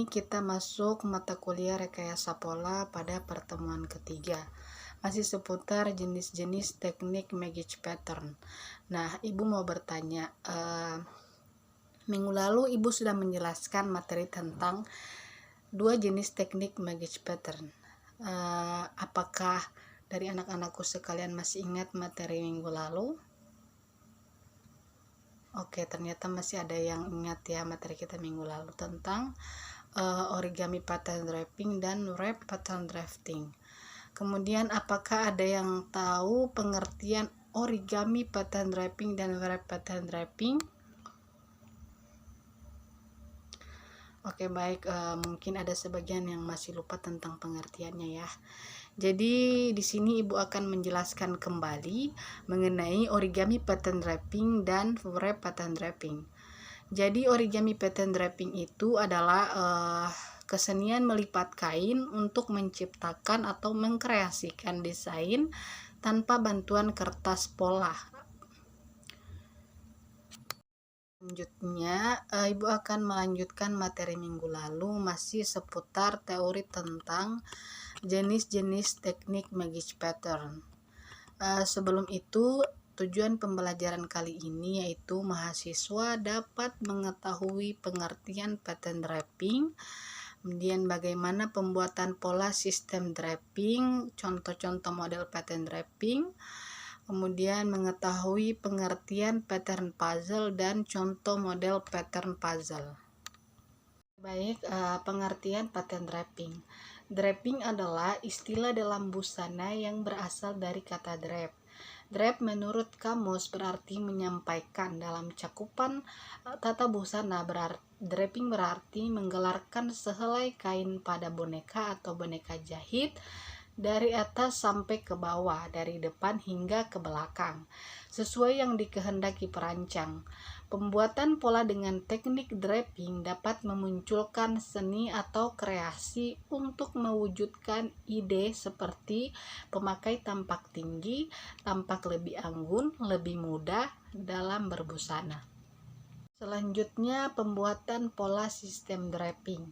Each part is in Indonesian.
kita masuk mata kuliah rekayasa pola pada pertemuan ketiga. Masih seputar jenis-jenis teknik Magic Pattern. Nah, Ibu mau bertanya, minggu lalu Ibu sudah menjelaskan materi tentang dua jenis teknik Magic Pattern. Apakah dari anak-anakku sekalian masih ingat materi minggu lalu? Oke, ternyata masih ada yang ingat ya materi kita minggu lalu tentang origami pattern draping dan wrap pattern drafting. Kemudian apakah ada yang tahu pengertian origami pattern draping dan wrap pattern draping? Oke, baik, mungkin ada sebagian yang masih lupa tentang pengertiannya ya. Jadi di sini Ibu akan menjelaskan kembali mengenai origami pattern draping dan wrap pattern draping. Jadi origami pattern draping itu adalah kesenian melipat kain untuk menciptakan atau mengkreasikan desain tanpa bantuan kertas pola. Selanjutnya, Ibu akan melanjutkan materi minggu lalu masih seputar teori tentang jenis-jenis teknik Magic Pattern. Sebelum itu, tujuan pembelajaran kali ini yaitu mahasiswa dapat mengetahui pengertian pattern draping, kemudian bagaimana pembuatan pola sistem draping, contoh-contoh model pattern draping, kemudian mengetahui pengertian pattern puzzle dan contoh model pattern puzzle. Baik, pengertian pattern draping. Draping adalah istilah dalam busana yang berasal dari kata drap. Drap menurut kamus berarti menyampaikan. Dalam cakupan tata busana, draping berarti menggelarkan sehelai kain pada boneka atau boneka jahit dari atas sampai ke bawah, dari depan hingga ke belakang, sesuai yang dikehendaki perancang. Pembuatan pola dengan teknik draping dapat memunculkan seni atau kreasi untuk mewujudkan ide seperti pemakai tampak tinggi, tampak lebih anggun, lebih mudah dalam berbusana. Selanjutnya, pembuatan pola sistem draping.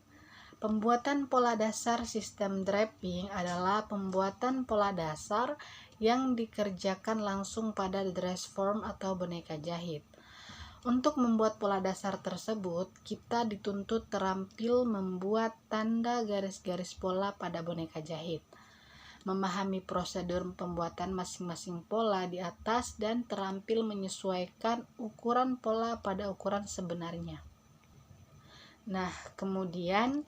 Pembuatan pola dasar sistem draping adalah pembuatan pola dasar yang dikerjakan langsung pada dress form atau boneka jahit. Untuk membuat pola dasar tersebut, kita dituntut terampil membuat tanda garis-garis pola pada boneka jahit, memahami prosedur pembuatan masing-masing pola di atas, dan terampil menyesuaikan ukuran pola pada ukuran sebenarnya. Nah, kemudian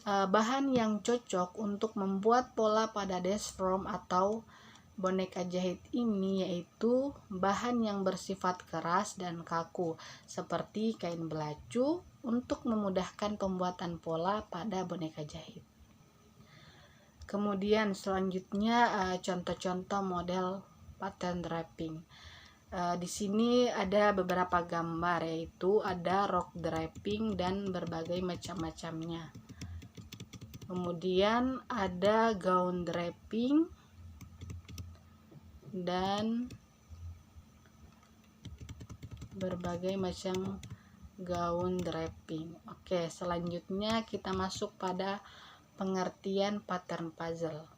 bahan yang cocok untuk membuat pola pada dress form atau boneka jahit ini yaitu bahan yang bersifat keras dan kaku seperti kain belacu untuk memudahkan pembuatan pola pada boneka jahit. Kemudian selanjutnya contoh-contoh model pattern draping. Di sini ada beberapa gambar, yaitu ada rok draping dan berbagai macam-macamnya. Kemudian ada gaun draping dan berbagai macam gaun draping. Oke, selanjutnya kita masuk pada pengertian pattern puzzle.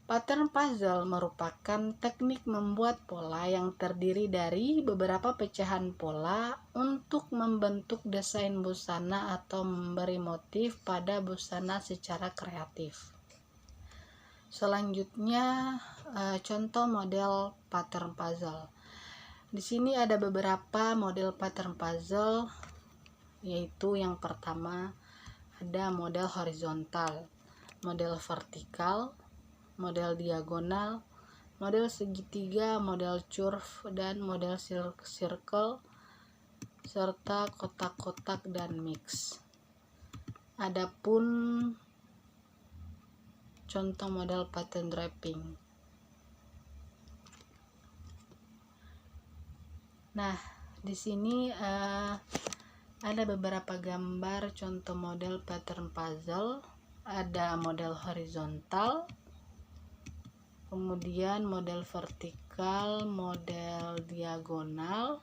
Pattern puzzle merupakan teknik membuat pola yang terdiri dari beberapa pecahan pola untuk membentuk desain busana atau memberi motif pada busana secara kreatif. Selanjutnya, contoh model pattern puzzle. Di sini ada beberapa model pattern puzzle, yaitu yang pertama ada model horizontal, model vertikal, model diagonal, model segitiga, model curve, dan model circle, serta kotak-kotak dan mix. Adapun contoh model pattern draping. Nah, di sini ada beberapa gambar contoh model pattern puzzle. Ada model horizontal, kemudian model vertikal, model diagonal,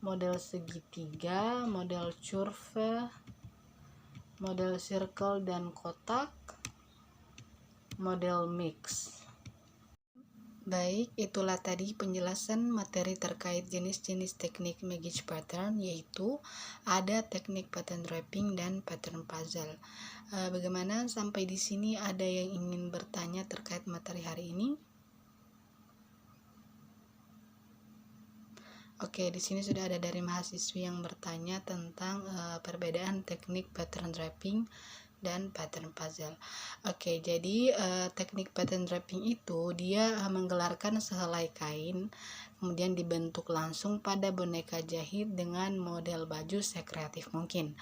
model segitiga, model curve, model circle dan kotak, model mix. Baik, itulah tadi penjelasan materi terkait jenis-jenis teknik Magic Pattern, yaitu ada teknik pattern wrapping dan pattern puzzle. Bagaimana sampai di sini, ada yang ingin bertanya terkait materi hari ini? Oke, di sini sudah ada dari mahasiswi yang bertanya tentang perbedaan teknik pattern wrapping dan pattern puzzle. Oke, jadi teknik pattern wrapping itu dia menggelarkan sehelai kain kemudian dibentuk langsung pada boneka jahit dengan model baju sekreatif mungkin.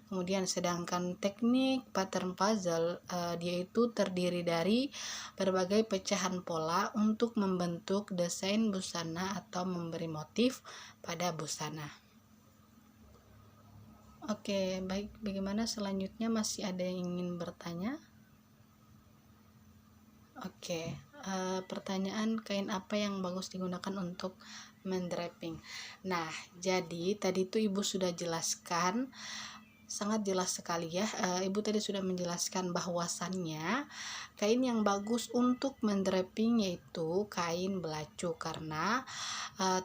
Kemudian sedangkan teknik pattern puzzle dia itu terdiri dari berbagai pecahan pola untuk membentuk desain busana atau memberi motif pada busana. Oke, baik. Bagaimana selanjutnya, masih ada yang ingin bertanya? Oke, pertanyaan kain apa yang bagus digunakan untuk mendraping. Nah, jadi tadi itu Ibu sudah jelaskan, sangat jelas sekali ya. Ibu tadi sudah menjelaskan bahwasannya kain yang bagus untuk mendraping yaitu kain belacu, karena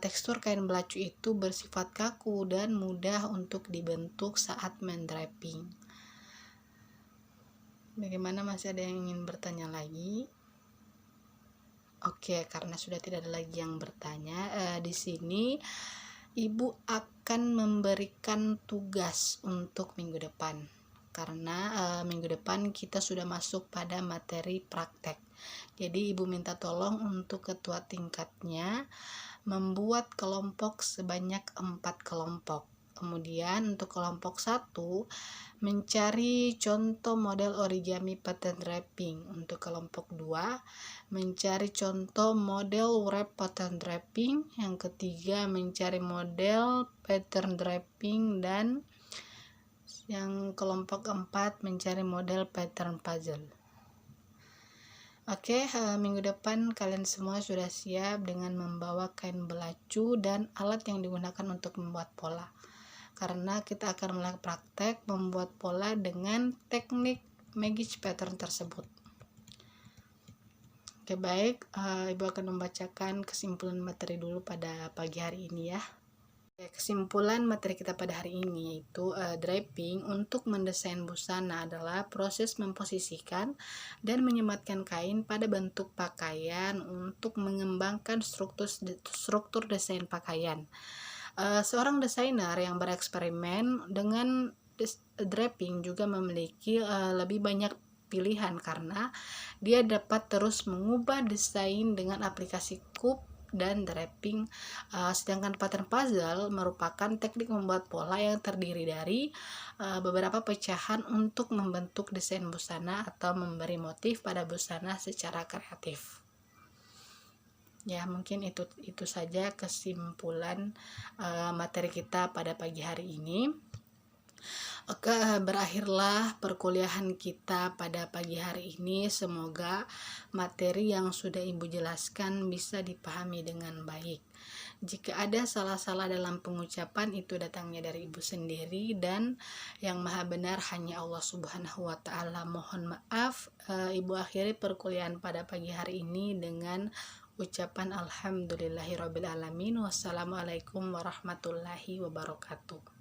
tekstur kain belacu itu bersifat kaku dan mudah untuk dibentuk saat mendraping. Bagaimana, masih ada yang ingin bertanya lagi? Oke, karena sudah tidak ada lagi yang bertanya, di sini Ibu akan memberikan tugas untuk minggu depan, karena minggu depan kita sudah masuk pada materi praktek. Jadi Ibu minta tolong untuk ketua tingkatnya membuat kelompok sebanyak 4 kelompok. Kemudian untuk kelompok 1 mencari contoh model origami pattern wrapping. Untuk kelompok 2 mencari contoh model wrap pattern wrapping. Yang ketiga mencari model pattern wrapping, dan yang kelompok 4 mencari model pattern puzzle. Oke, minggu depan kalian semua sudah siap dengan membawa kain belacu dan alat yang digunakan untuk membuat pola, karena kita akan melakukan praktek membuat pola dengan teknik Magic Pattern tersebut. Oke, baik, Ibu akan membacakan kesimpulan materi dulu pada pagi hari ini ya. Kesimpulan materi kita pada hari ini yaitu draping untuk mendesain busana adalah proses memposisikan dan menyematkan kain pada bentuk pakaian untuk mengembangkan struktur desain pakaian. Seorang desainer yang bereksperimen dengan draping juga memiliki lebih banyak pilihan, karena dia dapat terus mengubah desain dengan aplikasi coupe dan draping. Sedangkan pattern puzzle merupakan teknik membuat pola yang terdiri dari beberapa pecahan untuk membentuk desain busana atau memberi motif pada busana secara kreatif. Ya, mungkin itu saja kesimpulan materi kita pada pagi hari ini. Oke, berakhirlah perkuliahan kita pada pagi hari ini. Semoga materi yang sudah Ibu jelaskan bisa dipahami dengan baik. Jika ada salah-salah dalam pengucapan, itu datangnya dari Ibu sendiri, dan yang maha benar hanya Allah Subhanahu wa Ta'ala. Mohon maaf. Ibu akhiri perkuliahan pada pagi hari ini dengan ucapan alhamdulillahirabbil alamin. Wassalamualaikum warahmatullahi wabarakatuh.